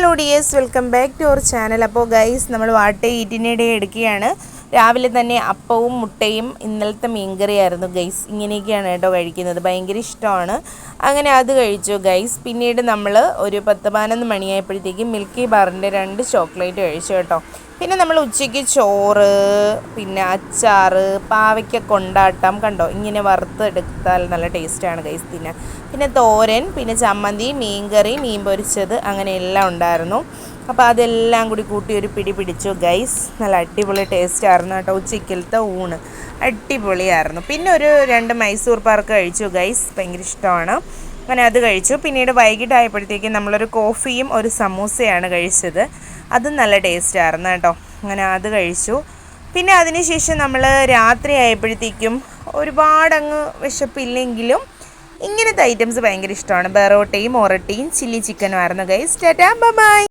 Hello dears, welcome back to our channel. അപ്പോൾ guys, നമ്മൾ വാട്ട ഈറ്റിനിടെ എടുക്കുകയാണ്. രാവിലെ തന്നെ അപ്പവും മുട്ടയും ഇന്നലത്തെ മീൻകറിയായിരുന്നു ഗൈസ്. ഇങ്ങനെയൊക്കെയാണ് കേട്ടോ കഴിക്കുന്നത്, ഭയങ്കര ഇഷ്ടമാണ്. അങ്ങനെ അത് കഴിച്ചു ഗൈസ്. പിന്നീട് നമ്മൾ ഒരു 10-11 മണിയായപ്പോഴത്തേക്കും മിൽക്കി ബാറിൻ്റെ 2 ചോക്ലേറ്റ് കഴിച്ചു കേട്ടോ. പിന്നെ നമ്മൾ ഉച്ചയ്ക്ക് ചോറ്, പിന്നെ അച്ചാർ, പാവയ്ക്ക കൊണ്ടാട്ടം കണ്ടോ, ഇങ്ങനെ വറുത്തെടുത്താൽ നല്ല ടേസ്റ്റാണ് ഗൈസ് തിന്നാൻ. പിന്നെ തോരൻ, പിന്നെ ചമ്മന്തി, മീൻകറി, മീൻ പൊരിച്ചത്, അങ്ങനെ എല്ലാം ഉണ്ടായിരുന്നു. അപ്പോൾ അതെല്ലാം കൂടി കൂട്ടി ഒരു പിടി പിടിച്ചു ഗൈസ്. നല്ല അടിപൊളി ടേസ്റ്റ് ആയിരുന്നു കേട്ടോ. ഉച്ചയ്ക്കലത്തെ ഊണ് അടിപൊളിയായിരുന്നു. പിന്നെ ഒരു 2 മൈസൂർ പാർക്ക് കഴിച്ചു ഗൈസ്, ഭയങ്കര ഇഷ്ടമാണ്. അങ്ങനെ അത് കഴിച്ചു. പിന്നീട് വൈകിട്ടായപ്പോഴത്തേക്കും നമ്മളൊരു കോഫിയും ഒരു സമൂസയാണ് കഴിച്ചത്. അതും നല്ല ടേസ്റ്റ് ആയിരുന്നു കേട്ടോ. അങ്ങനെ അത് കഴിച്ചു. പിന്നെ അതിനുശേഷം നമ്മൾ രാത്രി ആയപ്പോഴത്തേക്കും ഒരുപാടങ്ങ് വിശപ്പില്ലെങ്കിലും ഇങ്ങനത്തെ ഐറ്റംസ് ഭയങ്കര ഇഷ്ടമാണ്. ബെറോട്ടയും ഒറട്ടിയും ചില്ലി ചിക്കനും ആയിരുന്നു ഗൈസ്. Tata bye.